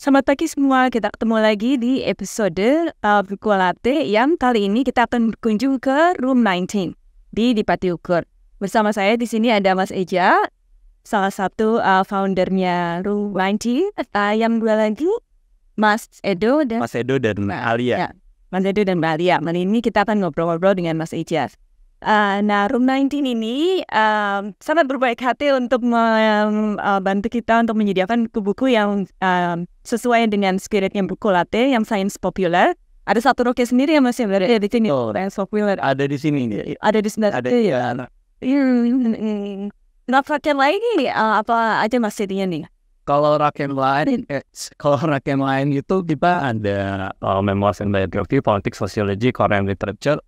Selamat pagi semua, kita ketemu lagi di episode Buku Latte yang kali ini kita akan berkunjung ke Room 19 di Dipati Ukur. Bersama saya di sini ada Mas Eja, salah satu foundernya Room 19, yang dua lagi Mas Edo dan Alia. Ya, Mas Edo dan Mbak Alia. Kali ini kita akan ngobrol-ngobrol dengan Mas Eja. Nah, Room 19 ini sangat berbaik hati untuk membantu kita untuk menyediakan buku yang sesuai dengan spiritnya buku latte yang sains populer. Ada satu roke sendiri yang masih ada di sini. Sains populer. Ada di sini nih. Ada di sini. Ada ya. Nah, rakyat lain ini apa aja Mas jadinya nih? Kalau rakyat lain itu kita ada memoirs and biography, politics, sociology, Korean literature,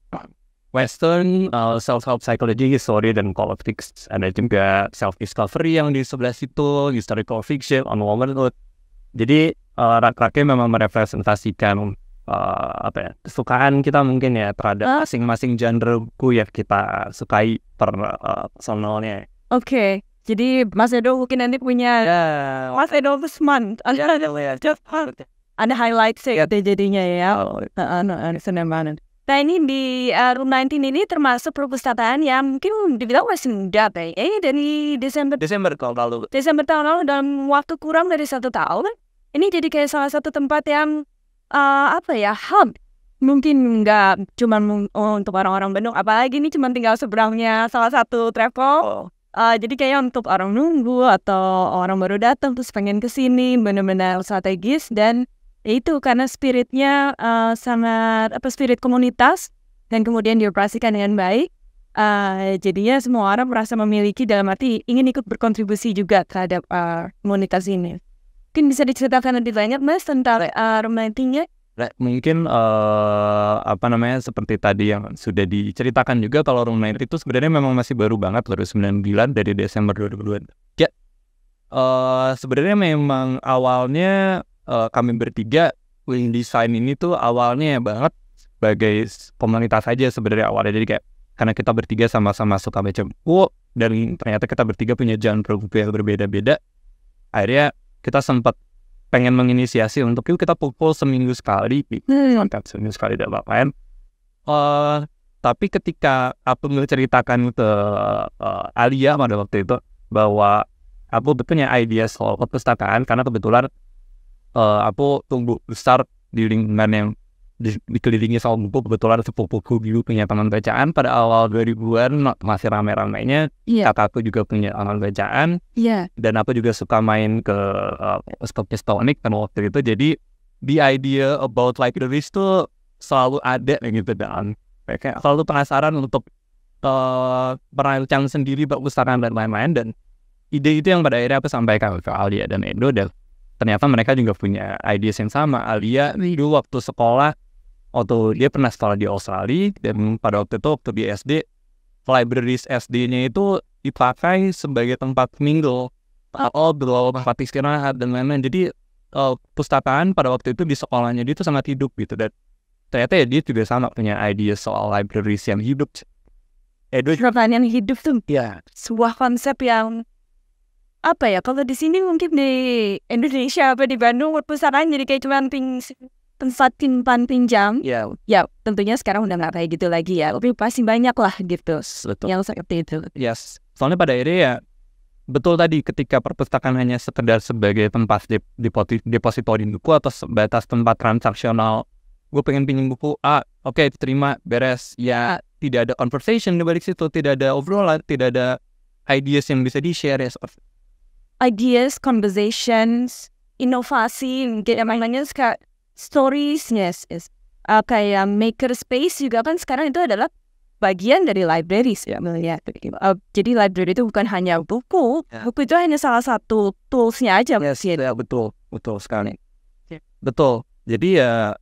Western, self-help psychology, history, dan politics. Ada juga self-discovery yang di sebelah situ, historical fiction, on womanhood. Jadi rak-raknya memang merepresentasikan kesukaan kita mungkin ya terhadap masing-masing genre buku yang kita sukai personalnya. Oke, jadi Mas Edo mungkin nanti punya Mas Edo Usman. Ada highlight sih jadinya ya. Senang banget. Nah ini di Room 19 ini termasuk perpustakaan yang mungkin dibilang masih muda dari Desember tahun lalu dalam waktu kurang dari 1 tahun. Ini jadi kayak salah satu tempat yang hub. Mungkin nggak cuma untuk orang-orang Bandung, apalagi ini cuma tinggal seberangnya salah satu travel. Jadi kayak untuk orang nunggu atau orang baru datang terus pengen kesini, benar-benar strategis. Dan itu karena spiritnya sangat spirit komunitas dan kemudian dioperasikan dengan baik. Jadinya semua orang merasa memiliki, dalam arti ingin ikut berkontribusi juga terhadap komunitas ini. Mungkin bisa diceritakan lebih banyak Mas tentang romantinya? Mungkin seperti tadi yang sudah diceritakan juga, kalau Room 19 itu sebenarnya memang masih baru banget, baru 9 bulan dari Desember 2022. Ya, sebenarnya memang awalnya kami bertiga Wing Design ini tuh awalnya banget sebagai komunitas aja sebenarnya awalnya. Jadi kayak karena kita bertiga sama-sama suka baca buku dan ternyata kita bertiga punya genre buku yang berbeda-beda, akhirnya kita sempat pengen menginisiasi untuk yuk kita pukul seminggu sekali dan apa-apain. Tapi ketika aku menceritakan ke Alia pada waktu itu bahwa aku punya ide soal perpustakaan, karena kebetulan aku tumbuh besar di lingkungan yang dikelilingi soal buku, kebetulan sepupuku dulu punya taman bacaan pada awal 2000-an, masih rame-ramenya. Kakakku juga punya taman bacaan, dan aku juga suka main ke Stoknik kan waktu itu. Jadi the idea about libraries tuh selalu ada gitu, dan kayak selalu penasaran untuk merancang sendiri perpustakaan dan lain-lain. Dan ide itu yang pada akhirnya aku sampaikan ke Alia dan Edo, dan ternyata mereka juga punya ideas yang sama. Alia dulu waktu sekolah, dia pernah sekolah di Australia, dan pada waktu itu waktu di SD, libraries SD-nya itu dipakai sebagai tempat minggu, tempat istirahat dan lain-lain. Jadi pustakaan pada waktu itu di sekolahnya dia itu sangat hidup gitu, dan ternyata ya dia juga sama punya ide soal libraries yang hidup. Pertanyaan hidup tuh sebuah konsep yang kalau di sini mungkin di Indonesia di Bandung perpustakaan jadi kayak cuma tempat simpan pinjam. Ya tentunya sekarang udah nggak kayak gitu lagi ya, tapi pasti banyak lah gitu. Betul. Yang seperti itu. Yes, soalnya pada akhirnya ya betul tadi, ketika perpustakaan hanya sekedar sebagai tempat depositori buku atau sebatas tempat transaksional, gue pengen pinjam buku oke, terima, beres ya, tidak ada conversation di balik situ, tidak ada obrolan, tidak ada ideas yang bisa di-share ya, seperti ideas, conversations, inovasi, namanya kayak stories, kayak maker space juga kan sekarang itu adalah bagian dari libraries ya. Jadi library itu bukan hanya buku itu hanya salah satu toolsnya aja. Betul sekali. Betul. Jadi ya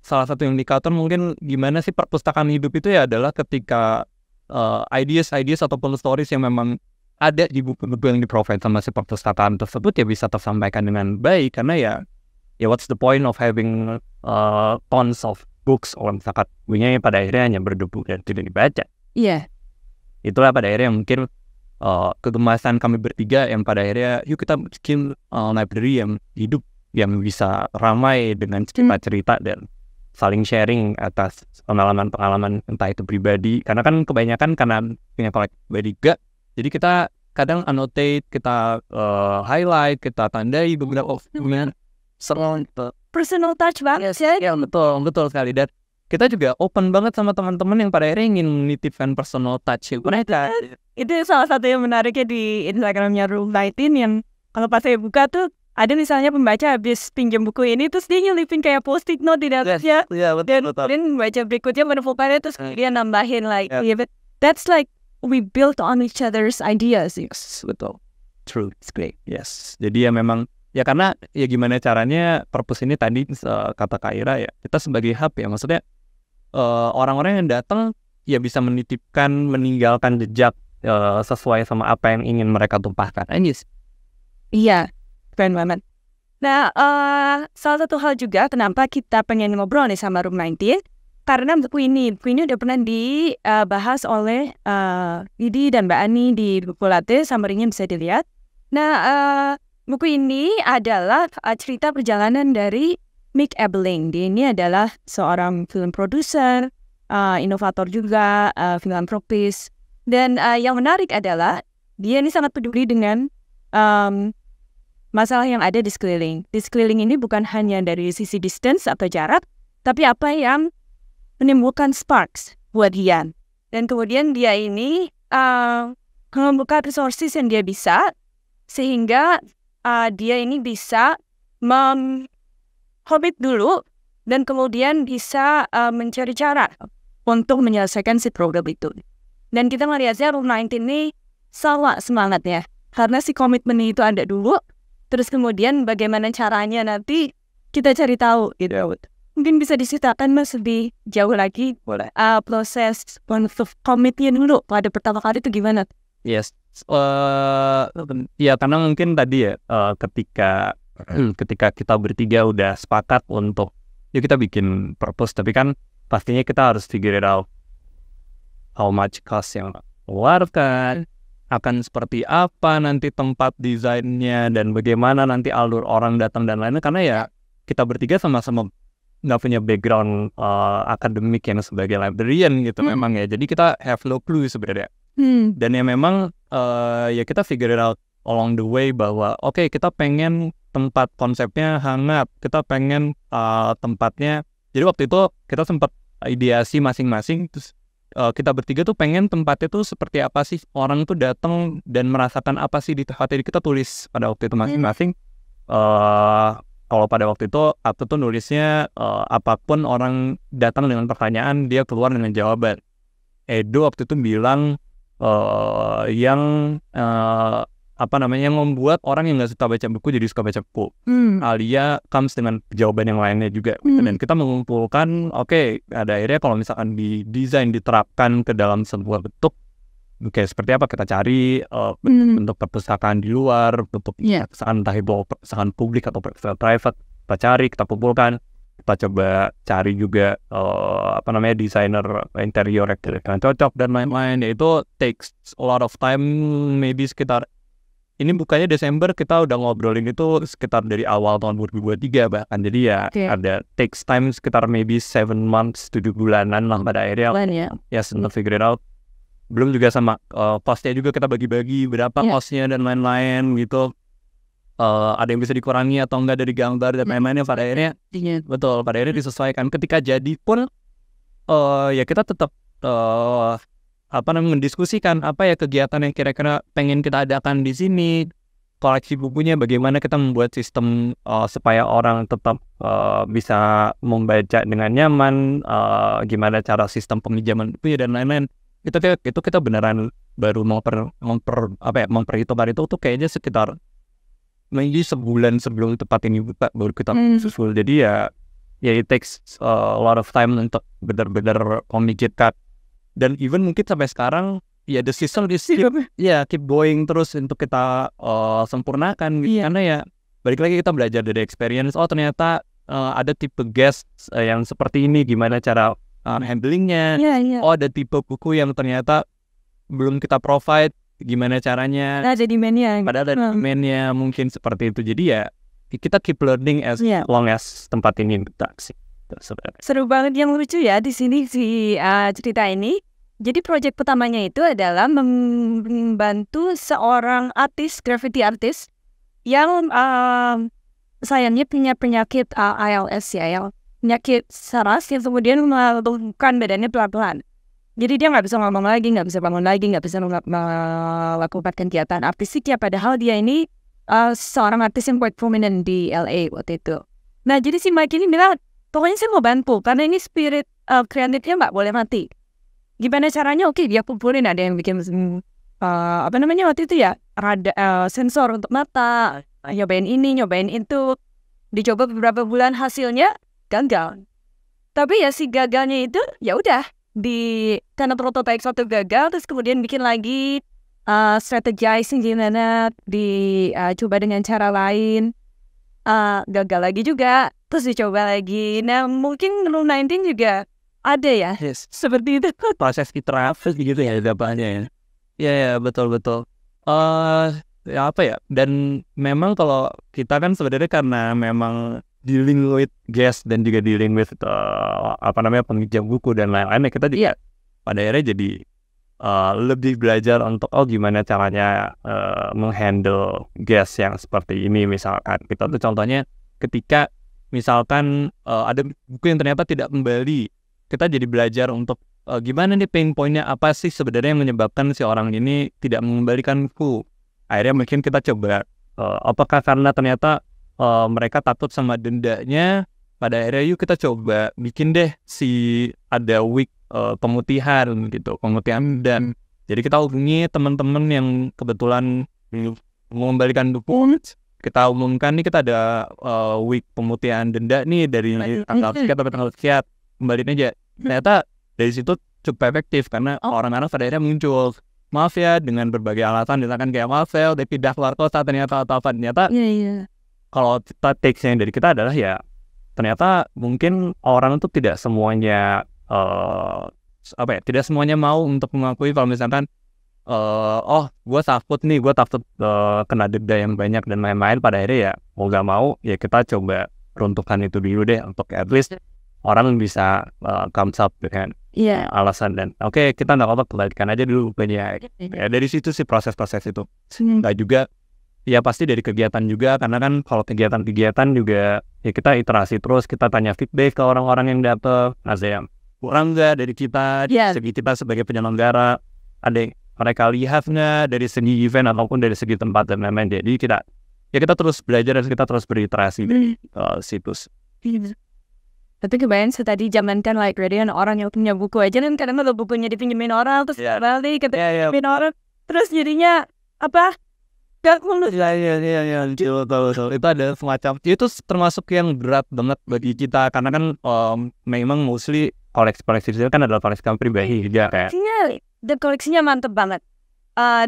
salah satu indikator mungkin gimana sih perpustakaan hidup itu ya adalah ketika ideas ataupun stories yang memang ada di buku-buku yang di-provide sama si perpustakaan tersebut ya bisa tersampaikan dengan baik. Karena ya what's the point of having tons of books, orang misalkan punya pada akhirnya hanya berdebu dan tidak dibaca. Itulah pada akhirnya mungkin kegemasan kami bertiga yang pada akhirnya yuk kita bikin library yang hidup yang bisa ramai dengan cerita-cerita dan saling sharing atas pengalaman-pengalaman entah itu pribadi, karena kan kebanyakan karena punya kolektif pribadi juga, jadi kita kadang annotate, kita highlight, kita tandai beberapa personal touch banget ya. Ya betul sekali, dan kita juga open banget sama teman-teman yang pada akhirnya ingin menitipkan personal touch mereka. Itu salah satu yang menariknya di Instagramnya Room 19, yang kalau pas saya buka tuh ada misalnya pembaca habis pinjam buku ini terus dia nyelipin kayak post-it note di dalamnya. Dan baca berikutnya menemukannya terus dia nambahin like, but that's like we built on each other's ideas. Yes, betul. True, it's great. Yes. Jadi ya memang ya karena ya gimana caranya purpose ini tadi kata Kak Ira ya, kita sebagai hub ya, maksudnya orang-orang yang datang ya bisa meninggalkan jejak sesuai sama apa yang ingin mereka tumpahkan. Iya, keren banget. Nah, salah satu hal juga kenapa kita pengen ngobrol nih sama Room 19, karena buku ini udah pernah dibahas oleh Didi dan Mbak Ani di buku latte, summary-nya bisa dilihat. Nah, buku ini adalah cerita perjalanan dari Mick Ebeling. Dia ini adalah seorang film produser, inovator juga, filantropis. Dan yang menarik adalah dia ini sangat peduli dengan masalah yang ada di sekeliling. Di sekeliling ini bukan hanya dari sisi distance atau jarak, tapi apa yang menimbulkan sparks buat dia. Dan kemudian dia ini membuka resources yang dia bisa, sehingga dia ini bisa komit dulu dan kemudian bisa mencari cara untuk menyelesaikan si program itu. Dan kita melihatnya Room 19 ini sama semangatnya, karena si komitmen itu ada dulu, terus kemudian bagaimana caranya nanti kita cari tahu gitu. Mungkin bisa diceritakan Mas lebih jauh lagi. Boleh. Proses untuk komitnya dulu pada pertama kali itu gimana? Yes. Ya karena mungkin tadi ya ketika kita bertiga udah sepakat untuk yuk kita bikin purpose, tapi kan pastinya kita harus figure it out how much cost yang keluarkan, akan seperti apa nanti tempat desainnya, dan bagaimana nanti alur orang datang dan lainnya, karena ya kita bertiga sama-sama nggak punya background akademik yang sebagai librarian gitu memang ya, jadi kita have no clue sebenarnya. Dan ya memang ya kita figure it out along the way bahwa oke, kita pengen tempat konsepnya hangat, kita pengen tempatnya, jadi waktu itu kita sempat ideasi masing-masing, terus kita bertiga tuh pengen tempatnya tuh seperti apa sih, orang tuh datang dan merasakan apa sih di tempat ini. Kita tulis pada waktu itu masing-masing. Kalau pada waktu itu aku tuh nulisnya apapun orang datang dengan pertanyaan, dia keluar dengan jawaban. Edo waktu itu bilang yang membuat orang yang nggak suka baca buku jadi suka baca buku. Alia comes dengan jawaban yang lainnya juga. Dan kita mengumpulkan, oke, ada akhirnya kalau misalkan di desain diterapkan ke dalam sebuah bentuk, oke, seperti apa kita cari bentuk perpustakaan di luar, bentuk perpustakaan entah itu perpustakaan publik atau perpustakaan private, kita cari, kita kumpulkan, kita coba cari juga desainer interior yang cocok dan lain-lain. Yaitu takes a lot of time, maybe sekitar ini bukannya Desember, kita udah ngobrolin itu sekitar dari awal tahun 2023 bahkan. Jadi ya ada takes time sekitar maybe 7 months, 7 bulanan lah pada akhirnya. Untuk figure it out. Belum juga sama costnya juga kita bagi-bagi berapa costnya dan lain-lain gitu. Ada yang bisa dikurangi atau enggak dari gambar dan lain-lainnya pada akhirnya. Betul, pada akhirnya disesuaikan. Ketika jadi pun ya kita tetap mendiskusikan apa ya kegiatan yang kira-kira pengen kita adakan di sini, koleksi bukunya bagaimana kita membuat sistem supaya orang tetap bisa membaca dengan nyaman, gimana cara sistem peminjaman bukunya dan lain-lain. Itu kita beneran baru memperhitungkan itu tuh kayaknya sekitar maybe sebulan sebelum tempat ini buka baru kita susul. Jadi ya it takes a lot of time untuk benar-benar memikirkan. Dan even mungkin sampai sekarang ya the system is keep going terus untuk kita sempurnakan gitu. Karena ya balik lagi kita belajar dari experience. Oh ternyata ada tipe guest yang seperti ini, gimana cara handlingnya. Oh ada tipe buku yang ternyata belum kita provide, gimana caranya. Ada demand-nya. Padahal ada demand-nya mungkin seperti itu. Jadi ya kita keep learning as long as tempat ini bereaksi. Seru banget, yang lucu ya di sini si cerita ini. Jadi proyek pertamanya itu adalah membantu seorang graffiti artis yang sayangnya punya penyakit ALS ya, penyakit saras yang kemudian melumpuhkan badannya pelan-pelan. Jadi dia nggak bisa ngomong lagi, nggak bisa bangun lagi, nggak bisa melakukan kegiatan artistiknya. Padahal dia ini seorang artis yang quite prominent di LA waktu itu. Nah, jadi si Mike ini bilang, pokoknya saya mau bantu karena ini spirit kreatifnya nggak boleh mati. Gimana caranya? Oke, dia kumpulin, ada yang bikin waktu itu ya, sensor untuk mata, nyobain ini, nyobain itu, dicoba beberapa bulan, hasilnya gagal. Tapi ya si gagalnya itu ya udah karena prototipe satu gagal, terus kemudian bikin lagi strategizing gimana dicoba dengan cara lain, gagal lagi juga, terus dicoba lagi. Nah, mungkin Room 19 juga ada ya, seperti itu. Proses iterasi gitu ya jawabannya ya. Ya betul. Ya apa ya? Dan memang kalau kita kan sebenarnya karena memang dealing with guest dan juga dealing with penginjam buku dan lain-lain, kita juga pada akhirnya jadi lebih belajar untuk gimana caranya menghandle guest yang seperti ini. Misalkan kita tuh contohnya ketika misalkan ada buku yang ternyata tidak kembali, kita jadi belajar untuk gimana nih pain point-nya, apa sih sebenarnya yang menyebabkan si orang ini tidak mengembalikan buku. Akhirnya mungkin kita coba apakah karena ternyata mereka takut sama dendanya. Pada akhirnya yuk kita coba bikin deh ada week pemutihan gitu, pemutihan. Dan jadi kita hubungi teman-teman yang kebetulan mengembalikan buku, kita umumkan nih kita ada week pemutihan denda nih dari tanggal sekian sampai tanggal sekian, kembaliin aja. Ternyata dari situ cukup efektif karena orang-orang pada akhirnya muncul, maaf ya, dengan berbagai alasan, misalkan kayak maaf ya udah pindah keluar kota ternyata kalau kita take-nya dari kita adalah ya ternyata mungkin orang itu tidak semuanya tidak semuanya mau untuk mengakui kalau misalkan gue takut kena denda yang banyak dan lain-lain. Pada akhirnya ya mau gak mau ya kita coba runtuhkan itu dulu deh untuk at least orang bisa comes up dengan alasan dan oke, kita nggak apa-apa, kembalikan aja dulu bukunya. Ya dari situ sih proses-proses itu. Nggak juga ya pasti dari kegiatan juga, karena kan kalau kegiatan-kegiatan juga ya kita iterasi terus, kita tanya feedback ke orang-orang yang datang, ada yang kurang nggak dari kita, segi kita sebagai penyelenggara, ada yang mereka lihat nggak dari segi event ataupun dari segi tempat dan lain-lain. Jadi kita terus belajar dan kita terus beriterasi di situs. Tapi kebayang tadi zamankan library kan orang yang punya buku aja kan kadang kalau bukunya dipinjemin orang terus balik pinjemin orang terus jadinya gak mulus. Itu ada semacam itu termasuk yang berat banget bagi kita karena kan memang mostly koleksi itu kan adalah koleksi pribadi juga kayak. Dan koleksinya mantep banget.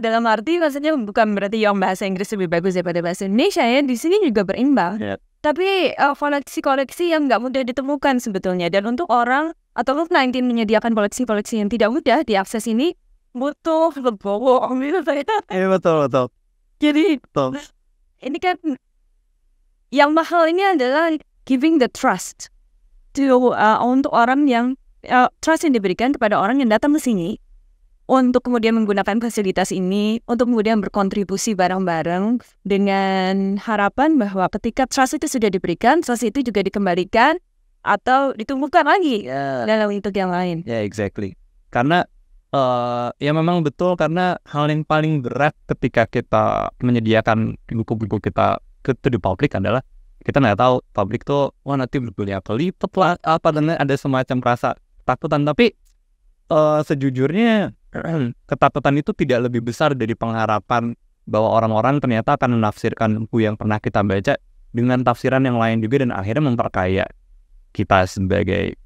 Dalam arti maksudnya bukan berarti yang bahasa Inggris lebih bagus daripada bahasa Indonesia ya, di sini juga berimbang. Tapi koleksi-koleksi yang nggak mudah ditemukan sebetulnya, dan untuk orang atau Room 19 menyediakan koleksi-koleksi yang tidak mudah diakses ini butuh legowo gitu saya. Betul. Jadi ini kan yang mahal ini adalah giving the trust untuk orang yang trust yang diberikan kepada orang yang datang ke sini untuk kemudian menggunakan fasilitas ini, untuk kemudian berkontribusi bareng-bareng dengan harapan bahwa ketika trust itu sudah diberikan, trust itu juga dikembalikan atau ditumbuhkan lagi dalam bentuk yang lain. Exactly. Karena ya memang betul, karena hal yang paling berat ketika kita menyediakan buku-buku kita ke di publik adalah kita nggak tahu publik tuh nanti berbeli apa lipat lah dan ada semacam rasa ketakutan. Tapi sejujurnya ketakutan itu tidak lebih besar dari pengharapan bahwa orang-orang ternyata akan menafsirkan buku yang pernah kita baca dengan tafsiran yang lain juga, dan akhirnya memperkaya kita sebagai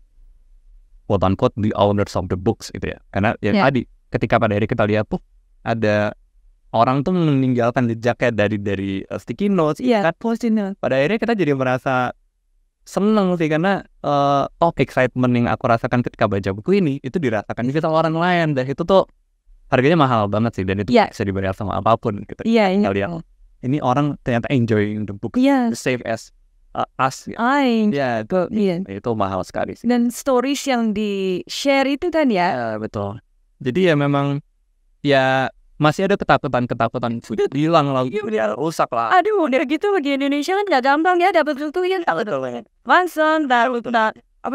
quote unquote the owners of the books gitu ya. Karena tadi ketika pada akhirnya kita lihat tuh ada orang tuh meninggalkan jejaknya dari sticky notes, pada akhirnya kita jadi merasa seneng sih, karena excitement yang aku rasakan ketika baca buku ini itu dirasakan juga sama orang lain, dan itu tuh harganya mahal banget sih, dan itu bisa dibayar sama apapun gitu. Iya. ini orang ternyata enjoying the book the same as us. Ya itu mahal sekali sih. Dan stories yang di share itu kan ya. Betul. Jadi ya memang ya masih ada ketakutan sudah hilang lagi, rusak lah. Aduh, udah gitu di Indonesia kan nggak gampang ya dapat sesuatu yang langsung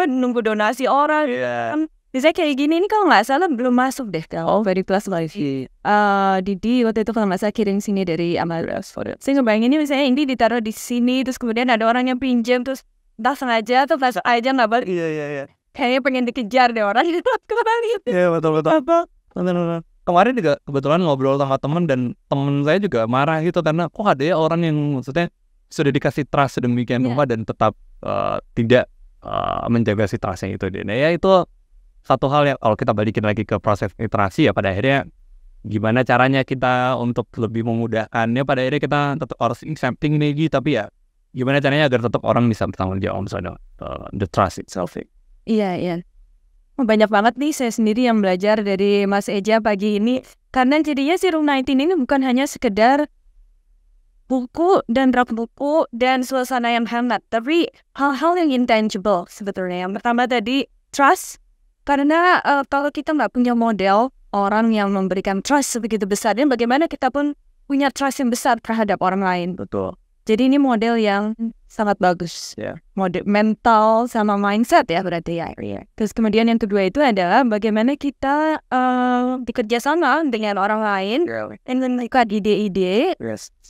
nunggu donasi orang. Kan biasanya kayak gini, ini kalau nggak salah belum masuk deh kalau Very Plus Live. Didi waktu itu kalau nggak salah kirim sini dari Amadeus. Saya ngebayangin ini misalnya ini ditaruh di sini, terus kemudian ada orang yang pinjam, terus entah sengaja atau langsung aja nggak balik. Kayaknya pengen dikejar deh orang itu kembali. Iya betul. Kemarin juga kebetulan ngobrol sama temen, dan temen saya juga marah gitu karena kok ada ya orang yang maksudnya sudah dikasih trust sedemikian rupa dan tetap tidak menjaga si trustnya itu. Nah ya itu satu hal yang kalau kita balikin lagi ke proses literasi ya, pada akhirnya gimana caranya kita untuk lebih memudahkannya, pada akhirnya kita tetap harus accepting lagi, tapi ya gimana caranya agar tetap orang bisa bertanggung jawab misalnya the trust itself. Iya. Banyak banget nih saya sendiri yang belajar dari Mas Eja pagi ini. Karena jadinya si Room 19 ini bukan hanya sekedar buku dan rak buku dan suasana yang hangat, tapi hal-hal yang intangible sebetulnya. Yang pertama tadi trust, karena kalau kita nggak punya model orang yang memberikan trust sebegitu besar, dan bagaimana kita pun punya trust yang besar terhadap orang lain. Betul. Jadi ini model yang sangat bagus. Model mental sama mindset ya berarti ya. Terus kemudian yang kedua itu adalah bagaimana kita bekerja sama dengan orang lain dan menemukan ide-ide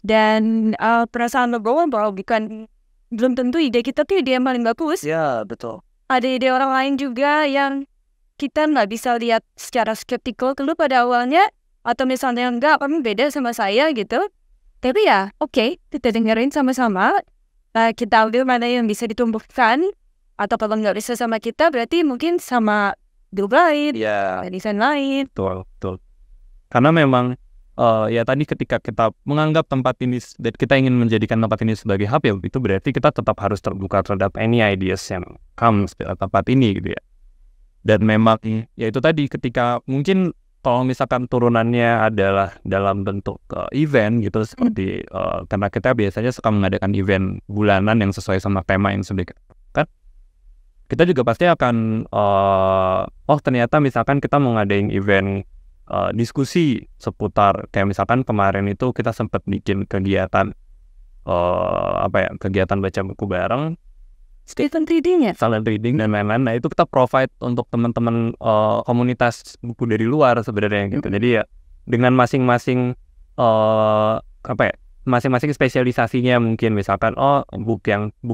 dan perasaan bahwa belum tentu ide kita tuh ide yang paling bagus. Betul. Ada ide orang lain juga yang kita nggak bisa lihat secara skeptikal dulu pada awalnya, atau misalnya enggak, kamu beda sama saya gitu. Tapi ya, oke, kita dengerin sama-sama. Kita ambil mana yang bisa ditumbuhkan, atau kalau nggak bisa sama kita, berarti mungkin sama grup lain, desain lain. Betul. Karena memang ya tadi ketika kita menganggap tempat ini dan kita ingin menjadikan tempat ini sebagai hub, ya itu berarti kita tetap harus terbuka terhadap any ideas yang comes di tempat ini gitu ya. Dan memang ya itu tadi ketika mungkin kalau misalkan turunannya adalah dalam bentuk event gitu seperti karena kita biasanya suka mengadakan event bulanan yang sesuai sama tema yang sudah kan, kita juga pasti akan ternyata misalkan kita mau ngadain event diskusi seputar kayak misalkan kemarin itu kita sempat bikin kegiatan kegiatan baca buku bareng, silent reading dan lain-lain. Nah itu kita provide untuk teman-teman komunitas buku dari luar sebenarnya gitu. Jadi ya dengan masing-masing masing-masing spesialisasinya, mungkin misalkan book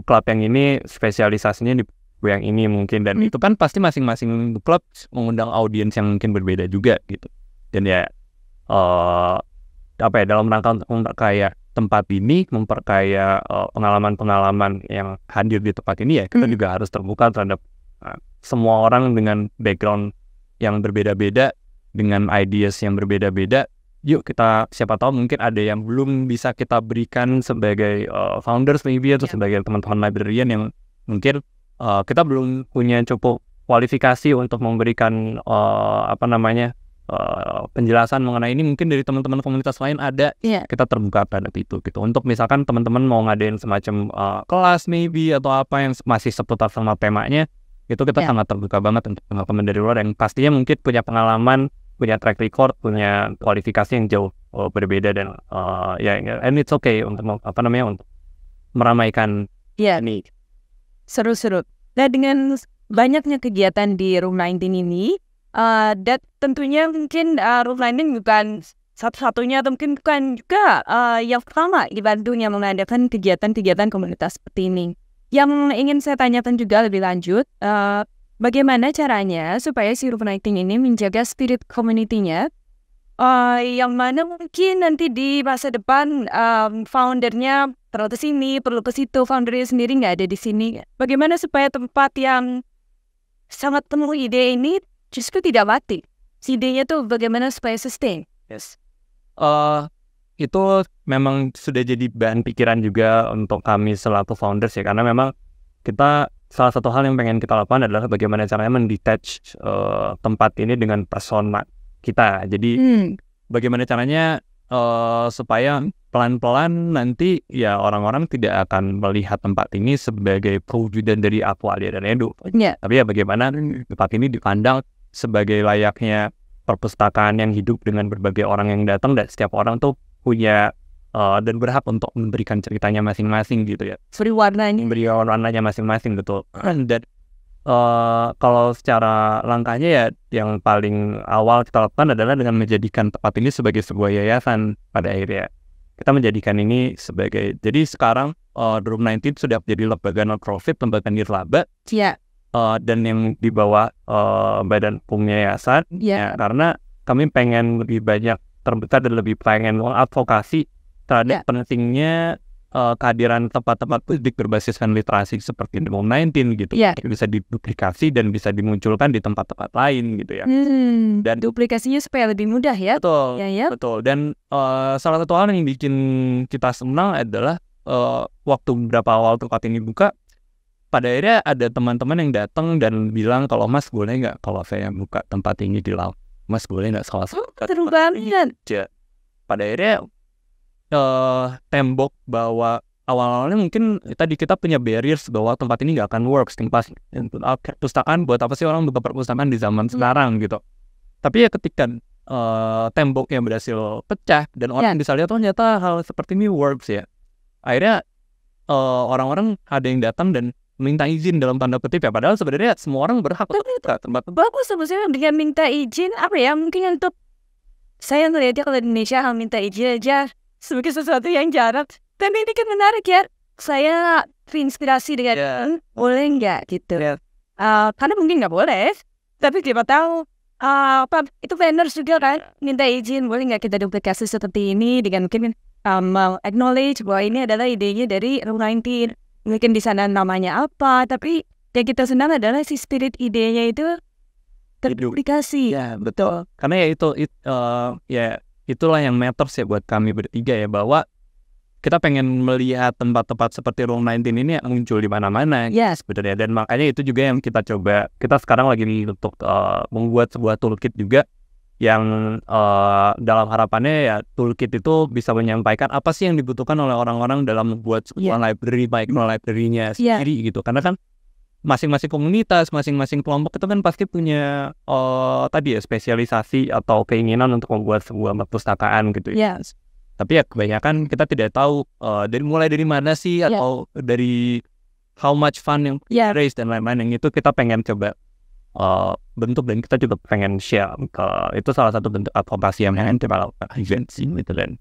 club yang ini spesialisasinya di buku yang ini mungkin, dan itu kan pasti masing-masing book club mengundang audiens yang mungkin berbeda juga gitu. Dan ya dalam rangka untuk memperkaya tempat ini, memperkaya pengalaman-pengalaman yang hadir di tempat ini, ya kita juga harus terbuka terhadap semua orang dengan background yang berbeda-beda, dengan ideas yang berbeda-beda. Yuk kita, siapa tahu mungkin ada yang belum bisa kita berikan sebagai founders maybe, atau sebagai teman-teman librarian yang mungkin kita belum punya cukup kualifikasi untuk memberikan penjelasan mengenai ini. Mungkin dari teman-teman komunitas lain ada, kita terbuka terhadap itu gitu. Untuk misalkan teman-teman mau ngadain semacam kelas maybe atau apa yang masih seputar sama temanya, itu kita sangat terbuka banget untuk teman-teman dari luar yang pastinya mungkin punya pengalaman, punya track record, punya kualifikasi yang jauh berbeda, dan and it's okay untuk untuk meramaikan ini. Seru-seru. Nah, dengan banyaknya kegiatan di Room 19 ini, dan tentunya mungkin Room 19 bukan satu-satunya, atau mungkin bukan juga yang pertama di Bandung yang mengadakan kegiatan-kegiatan komunitas seperti ini. Yang ingin saya tanyakan juga lebih lanjut, bagaimana caranya supaya si Room 19 ini menjaga spirit community-nya, yang mana mungkin nanti di masa depan foundernya perlu ke sini, perlu ke situ, foundernya sendiri nggak ada di sini. Bagaimana supaya tempat yang sangat penuh ide ini justru tidak mati? Idenya tuh bagaimana supaya sustain? Itu memang sudah jadi bahan pikiran juga untuk kami selaku founders ya, karena memang kita salah satu hal yang pengen kita lakukan adalah bagaimana caranya mendetach tempat ini dengan persona kita. Jadi bagaimana caranya supaya pelan-pelan nanti ya orang-orang tidak akan melihat tempat ini sebagai perwujudan dari Aku, Alia, dan Edo. Tapi ya bagaimana tempat ini dipandang sebagai layaknya perpustakaan yang hidup dengan berbagai orang yang datang, dan setiap orang tuh punya dan berhak untuk memberikan ceritanya masing-masing gitu ya. Beri warnanya masing-masing, betul. Dan kalau secara langkahnya ya yang paling awal kita lakukan adalah dengan menjadikan tempat ini sebagai sebuah yayasan pada akhirnya. Kita menjadikan ini sebagai, jadi sekarang The Room 19 sudah menjadi lembaga non-profit, lembaga nirlaba, dan yang di bawah badan hukum yayasan, karena kami pengen lebih banyak terbuka dan lebih pengen mengadvokasi terhadap pentingnya kehadiran tempat-tempat publik berbasiskan literasi seperti The Room 19 gitu, bisa diduplikasi dan bisa dimunculkan di tempat-tempat lain gitu ya. Dan duplikasinya supaya lebih mudah ya. Betul, betul. Dan salah satu hal yang bikin kita senang adalah waktu beberapa awal tempat ini buka, pada akhirnya ada teman-teman yang datang dan bilang kalau Mas boleh nggak kalau saya buka tempat ini di laut, Mas boleh nggak salah satu seru banget. Pada akhirnya tembok bahwa awal-awalnya mungkin tadi kita punya barriers bahwa tempat ini nggak akan works, tempat perpustakaan, buat apa sih orang buka perpustakaan di zaman sekarang gitu. Tapi ya ketika temboknya berhasil pecah dan orang bisa lihat ternyata hal seperti ini works ya, akhirnya orang-orang ada yang datang dan minta izin dalam tanda kutip ya, padahal sebenarnya semua orang berhak buka tempat. Bagus sebenarnya dengan minta izin, apa ya, mungkin untuk saya ngelihatnya kalau di Indonesia hal minta izin aja sebagai sesuatu yang jarang, tapi ini kan menarik ya. Saya terinspirasi dengan boleh nggak gitu, karena mungkin nggak boleh, tapi siapa tahu itu vendors juga kan minta izin, boleh nggak kita duplikasi seperti ini, dengan mungkin acknowledge bahwa ini adalah idenya dari Room 19, mungkin di sana namanya apa, tapi yang kita senang adalah si spirit idenya itu terduplikasi. Ya betul, karena ya itulah yang matters ya buat kami bertiga ya, bahwa kita pengen melihat tempat-tempat seperti Room 19 ini muncul di mana-mana sebenarnya. Dan makanya itu juga yang kita coba, kita sekarang lagi untuk membuat sebuah toolkit juga yang dalam harapannya ya toolkit itu bisa menyampaikan apa sih yang dibutuhkan oleh orang-orang dalam membuat sebuah library, micro library-nya sendiri gitu. Karena kan masing-masing komunitas, masing-masing kelompok itu kan pasti punya tadi ya spesialisasi atau keinginan untuk membuat sebuah perpustakaan gitu ya. Tapi ya kebanyakan kita tidak tahu mulai dari mana sih, atau dari how much fund yang raise dan lain-lain. Yang itu kita pengen coba bentuk, dan kita juga pengen share itu salah satu bentuk advokasi yang kita lakukan gitu. Dan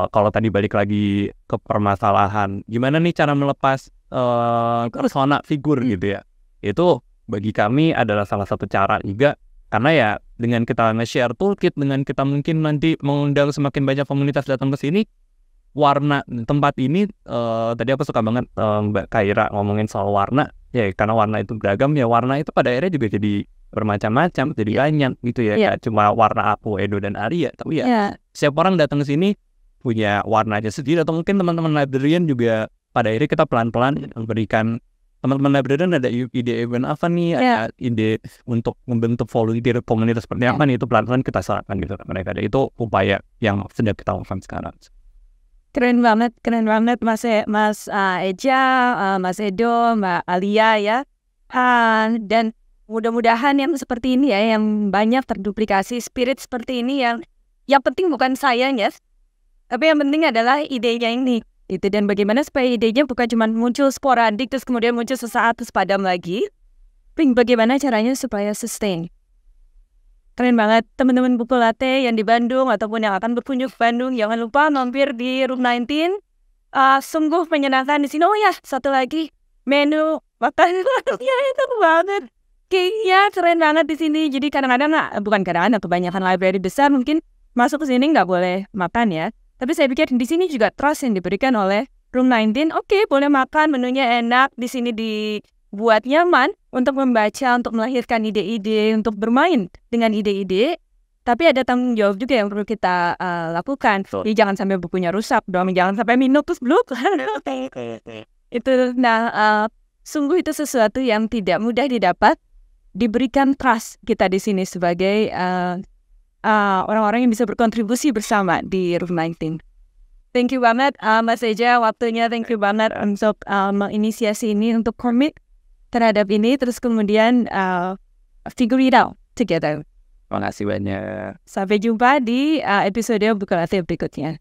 kalau tadi balik lagi ke permasalahan gimana nih cara melepas persona figur gitu ya, itu bagi kami adalah salah satu cara juga, karena ya dengan kita nge-share toolkit, dengan kita mungkin nanti mengundang semakin banyak komunitas datang ke sini, warna tempat ini tadi aku suka banget Mbak Kaira ngomongin soal warna ya, karena warna itu beragam ya, warna itu pada akhirnya juga jadi bermacam-macam, jadi banyak gitu ya, gak cuma warna aku, Edo, dan Aria, tapi ya setiap orang datang ke sini punya warnanya sendiri. Atau mungkin teman-teman librarian juga pada akhirnya kita pelan-pelan memberikan teman-teman librarian ada ide event apa nih, ada ide untuk membentuk volunteer komunitas seperti apa nih, itu pelan-pelan kita serahkan gitu ke mereka. Dan itu upaya yang sedang kita lakukan sekarang. Keren banget Mas Eja, Mas Edo, Mbak Alia ya. Dan mudah-mudahan yang seperti ini ya, yang banyak terduplikasi spirit seperti ini, yang penting bukan sayangnya, tapi yang penting adalah idenya ini. Itu, dan bagaimana supaya idenya bukan cuma muncul sporadik terus kemudian muncul sesaat terus padam lagi, tapi bagaimana caranya supaya sustain. Keren banget teman-teman Buku Latte yang di Bandung ataupun yang akan berkunjung ke Bandung, jangan lupa mampir di Room 19. Sungguh menyenangkan di sini. Oh ya, satu lagi, menu makanan ya itu banget. Kayaknya keren banget di sini. Jadi kadang-kadang kebanyakan library besar mungkin masuk ke sini nggak boleh makan ya. Tapi saya pikir di sini juga trust yang diberikan oleh Room 19. Oke, boleh makan, menunya enak, di sini dibuat nyaman untuk membaca, untuk melahirkan ide-ide, untuk bermain dengan ide-ide. Tapi ada tanggung jawab juga yang perlu kita lakukan. Jadi jangan sampai bukunya rusak dong, jangan sampai minum terus bluk. Itu, sungguh itu sesuatu yang tidak mudah didapat. Diberikan trust kita di sini sebagai orang-orang yang bisa berkontribusi bersama di Room 19. Thank you banget Mas Eja, waktunya thank you banget untuk menginisiasi ini, untuk komit terhadap ini, terus kemudian figure it out together. Makasih banyak. Sampai jumpa di episode Buku Kreatif berikutnya.